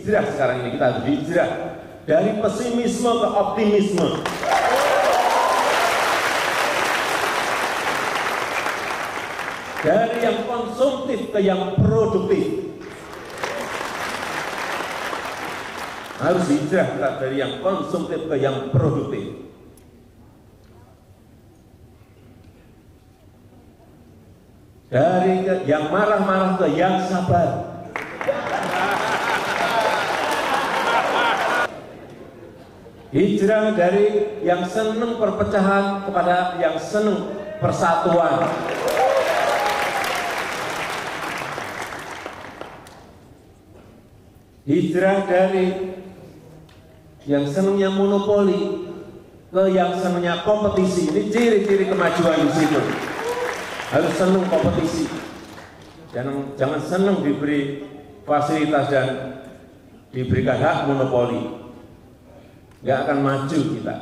hijrah sekarang ini, kita harus hijrah dari pesimisme ke optimisme. Dari yang konsumtif ke yang produktif. Harus hijrah kita dari yang konsumtif ke yang produktif. Dari yang marah-marah ke yang sabar. Hijrah dari yang senang perpecahan kepada yang senang persatuan. Hijrah dari yang senangnya monopoli ke yang senangnya kompetisi. Ini ciri-ciri kemajuan di situ. Harus senang kompetisi. Jangan senang diberi fasilitas dan diberikan hak monopoli. Nggak akan maju kita.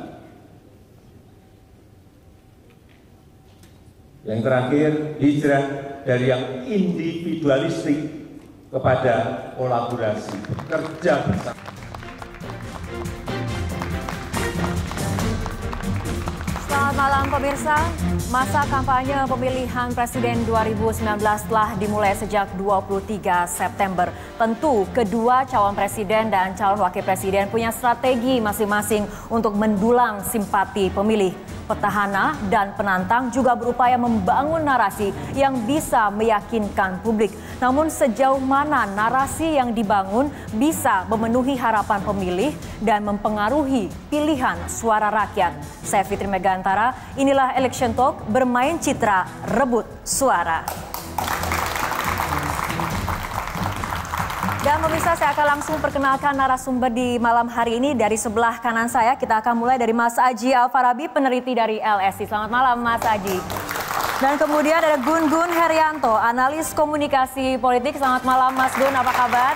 Yang terakhir, hijrah dari yang individualistik kepada kolaborasi, bekerja bersama. Selamat malam pemirsa. Masa kampanye pemilihan Presiden 2019 telah dimulai sejak 23 September. Tentu kedua calon presiden dan calon wakil presiden punya strategi masing-masing untuk mendulang simpati pemilih. Petahana dan penantang juga berupaya membangun narasi yang bisa meyakinkan publik. Namun sejauh mana narasi yang dibangun bisa memenuhi harapan pemilih dan mempengaruhi pilihan suara rakyat? Saya Fitri Megantara, inilah Election Talk bermain citra rebut suara. Dan pemirsa, saya akan langsung perkenalkan narasumber di malam hari ini. Dari sebelah kanan saya, kita akan mulai dari Mas Aji Alfarabi, peneliti dari LSI. Selamat malam Mas Aji. Dan kemudian ada Gun Gun Herianto, analis komunikasi politik. Selamat malam Mas Gun, apa kabar?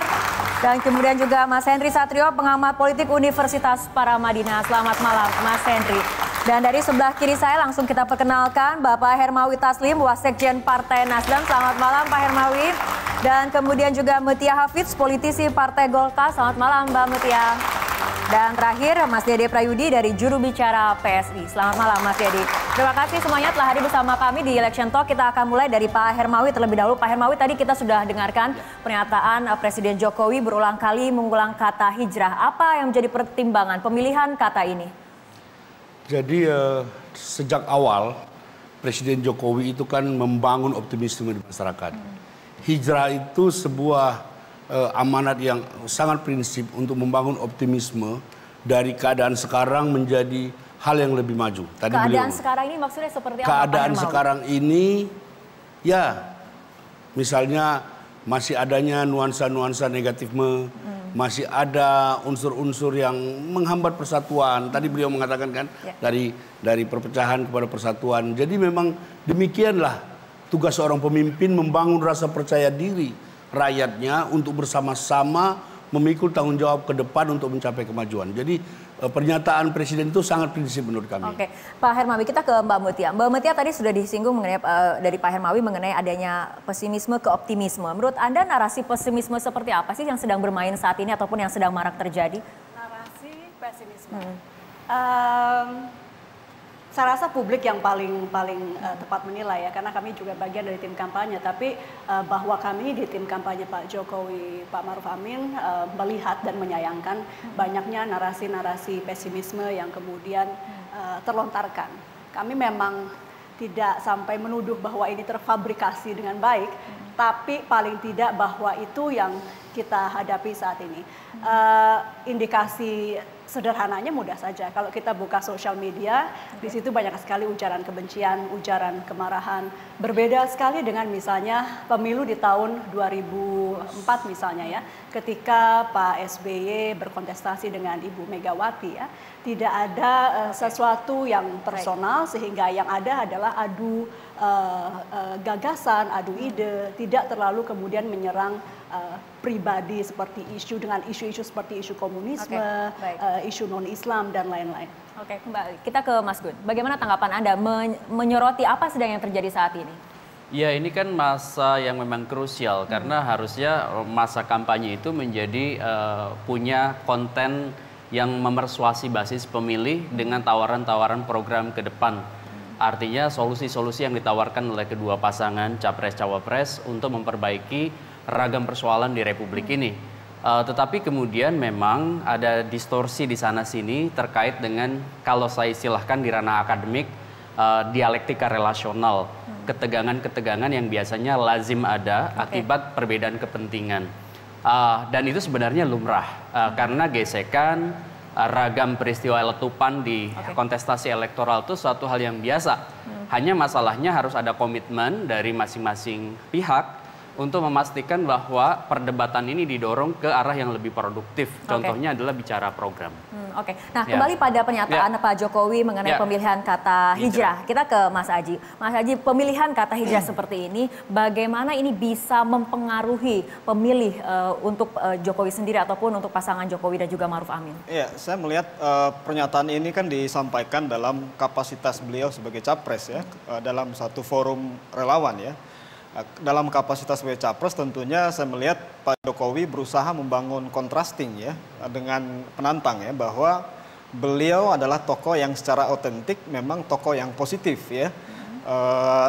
Dan kemudian juga Mas Henry Satrio, pengamat politik Universitas Paramadina. Selamat malam Mas Henry. Dan dari sebelah kiri saya langsung kita perkenalkan Bapak Hermawi Taslim, Wasekjen Partai Nasdem. Selamat malam Pak Hermawi. Dan kemudian juga Mutia Hafidz, politisi Partai Golkar. Selamat malam Mbak Mutia. Dan terakhir Mas Dede Prayudi dari juru bicara PSI. Selamat malam Mas Dede. Terima kasih semuanya telah hadir bersama kami di Election Talk. Kita akan mulai dari Pak Hermawi terlebih dahulu. Pak Hermawi, tadi kita sudah dengarkan pernyataan Presiden Jokowi berulang kali mengulang kata hijrah. Apa yang menjadi pertimbangan pemilihan kata ini? Jadi sejak awal Presiden Jokowi itu kan membangun optimisme di masyarakat. Hijrah itu sebuah amanat yang sangat prinsip untuk membangun optimisme dari keadaan sekarang menjadi hal yang lebih maju. Tadi keadaan sekarang ini maksudnya seperti apa? Keadaan sekarang ini, ya misalnya masih adanya nuansa-nuansa negatifme, masih ada unsur-unsur yang menghambat persatuan. Tadi beliau mengatakan kan dari perpecahan kepada persatuan. Jadi memang demikianlah tugas seorang pemimpin, membangun rasa percaya diri rakyatnya untuk bersama-sama memikul tanggung jawab ke depan untuk mencapai kemajuan. Jadi pernyataan Presiden itu sangat prinsip menurut kami. Oke, Pak Hermawi, kita ke Mbak Mutia. Mbak Mutia tadi sudah disinggung mengenai dari Pak Hermawi mengenai adanya pesimisme ke optimisme. Menurut Anda narasi pesimisme seperti apa sih yang sedang bermain saat ini ataupun yang sedang marak terjadi? Narasi pesimisme. Saya rasa publik yang paling tepat menilai ya, karena kami juga bagian dari tim kampanye. Tapi bahwa kami di tim kampanye Pak Jokowi, Pak Maruf Amin melihat dan menyayangkan banyaknya narasi-narasi pesimisme yang kemudian terlontarkan. Kami memang tidak sampai menuduh bahwa ini terfabrikasi dengan baik, tapi paling tidak bahwa itu yang kita hadapi saat ini. Indikasi sederhananya mudah saja. Kalau kita buka sosial media, di situ banyak sekali ujaran kebencian, ujaran kemarahan. Berbeda sekali dengan misalnya pemilu di tahun 2004 misalnya ya, ketika Pak SBY berkontestasi dengan Ibu Megawati ya, tidak ada sesuatu yang personal sehingga yang ada adalah adu gagasan, adu ide, tidak terlalu kemudian menyerang pribadi seperti isu-isu seperti isu komunisme, isu non-Islam dan lain-lain. Oke, kembali kita ke Mas Gun. Bagaimana tanggapan Anda menyoroti apa sedang yang terjadi saat ini? Ya, ini kan masa yang memang krusial karena harusnya masa kampanye itu menjadi punya konten yang memersuasi basis pemilih dengan tawaran-tawaran program ke depan. Artinya solusi-solusi yang ditawarkan oleh kedua pasangan capres-cawapres untuk memperbaiki ragam persoalan di Republik ini. Tetapi kemudian memang ada distorsi di sana-sini terkait dengan, kalau saya istilahkan di ranah akademik, dialektika relasional, ketegangan-ketegangan yang biasanya lazim ada akibat perbedaan kepentingan. Dan itu sebenarnya lumrah karena gesekan ragam peristiwa letupan di kontestasi elektoral itu suatu hal yang biasa. Hanya masalahnya harus ada komitmen dari masing-masing pihak untuk memastikan bahwa perdebatan ini didorong ke arah yang lebih produktif. Contohnya adalah bicara program. Nah, kembali pada pernyataan Pak Jokowi mengenai pemilihan kata hijrah. Kita ke Mas Aji. Mas Aji, pemilihan kata hijrah seperti ini, bagaimana ini bisa mempengaruhi pemilih untuk Jokowi sendiri ataupun untuk pasangan Jokowi dan juga Maruf Amin? Iya, saya melihat pernyataan ini kan disampaikan dalam kapasitas beliau sebagai capres ya, dalam satu forum relawan ya. Dalam kapasitas sebagai capres tentunya saya melihat Pak Jokowi berusaha membangun contrasting ya dengan penantang ya, bahwa beliau adalah tokoh yang secara otentik memang tokoh yang positif ya,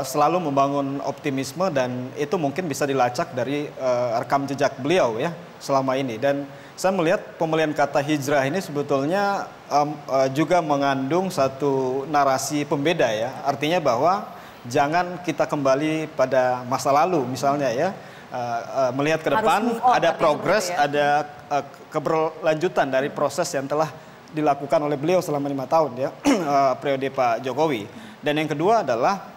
selalu membangun optimisme dan itu mungkin bisa dilacak dari rekam jejak beliau ya selama ini. Dan saya melihat pemilihan kata hijrah ini sebetulnya juga mengandung satu narasi pembeda ya, artinya bahwa jangan kita kembali pada masa lalu misalnya ya, melihat ke depan ada progres, ada keberlanjutan dari proses yang telah dilakukan oleh beliau selama 5 tahun ya, periode Pak Jokowi. Dan yang kedua adalah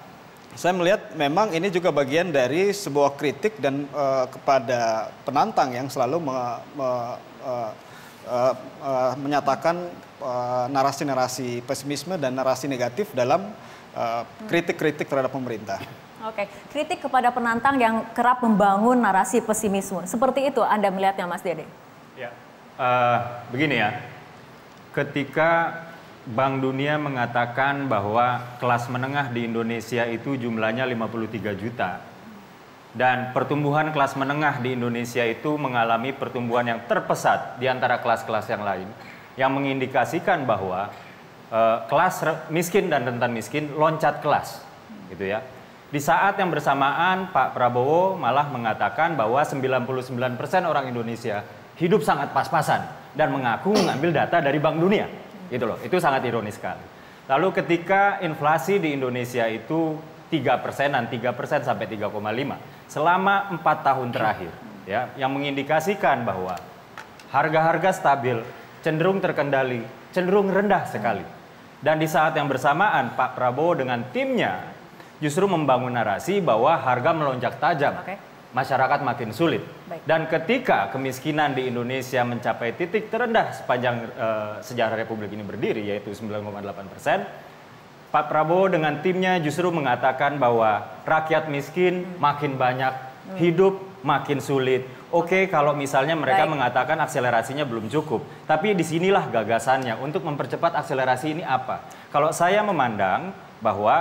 saya melihat memang ini juga bagian dari sebuah kritik dan kepada penantang yang selalu menyatakan narasi-narasi pesimisme dan narasi negatif dalam kritik-kritik terhadap pemerintah. Kritik kepada penantang yang kerap membangun narasi pesimisme. Seperti itu Anda melihatnya, Mas Dede? Ya, begini ya. Ketika Bank Dunia mengatakan bahwa kelas menengah di Indonesia itu jumlahnya 53 juta. Dan pertumbuhan kelas menengah di Indonesia itu mengalami pertumbuhan yang terpesat di antara kelas-kelas yang lain. Yang mengindikasikan bahwa kelas miskin dan rentan miskin loncat kelas, gitu ya. Di saat yang bersamaan Pak Prabowo malah mengatakan bahwa 99% orang Indonesia hidup sangat pas-pasan dan mengaku mengambil data dari Bank Dunia, gitu loh. Itu sangat ironis sekali. Lalu ketika inflasi di Indonesia itu 3%-an, 3% sampai 3,5 selama 4 tahun terakhir, ya, yang mengindikasikan bahwa harga-harga stabil, cenderung terkendali, cenderung rendah sekali. Dan di saat yang bersamaan Pak Prabowo dengan timnya justru membangun narasi bahwa harga melonjak tajam, masyarakat makin sulit. Dan ketika kemiskinan di Indonesia mencapai titik terendah sepanjang sejarah Republik ini berdiri, yaitu 9,8%, Pak Prabowo dengan timnya justru mengatakan bahwa rakyat miskin makin banyak, hidup makin sulit. Oke, kalau misalnya mereka mengatakan akselerasinya belum cukup, tapi disinilah gagasannya untuk mempercepat akselerasi ini apa? Kalau saya memandang bahwa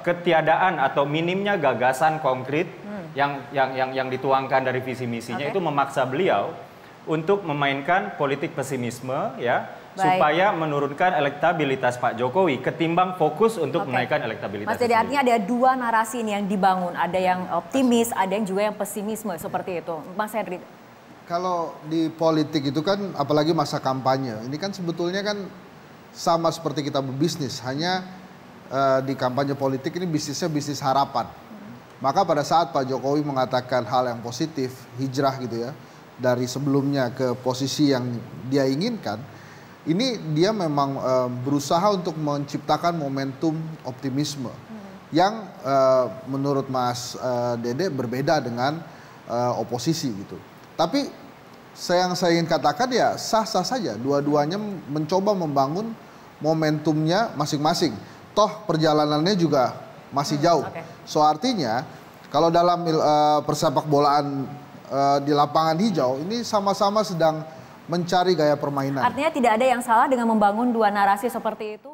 ketiadaan atau minimnya gagasan konkret yang dituangkan dari visi misinya itu memaksa beliau untuk memainkan politik pesimisme ya, supaya menurunkan elektabilitas Pak Jokowi ketimbang fokus untuk menaikkan elektabilitas. Mas Dede, artinya ada dua narasi ini yang dibangun, ada yang optimis, ada yang juga yang pesimisme seperti itu. Mas Henry. Kalau di politik itu kan apalagi masa kampanye, ini kan sebetulnya kan sama seperti kita berbisnis, hanya di kampanye politik ini bisnisnya bisnis harapan. Maka pada saat Pak Jokowi mengatakan hal yang positif, hijrah gitu ya, dari sebelumnya ke posisi yang dia inginkan, ini dia memang berusaha untuk menciptakan momentum optimisme yang menurut Mas Dede berbeda dengan oposisi gitu. Tapi yang saya ingin katakan ya sah-sah saja, dua-duanya mencoba membangun momentumnya masing-masing. Toh perjalanannya juga masih jauh. So artinya kalau dalam persepak bolaan di lapangan hijau ini sama-sama sedang mencari gaya permainan. Artinya tidak ada yang salah dengan membangun dua narasi seperti itu.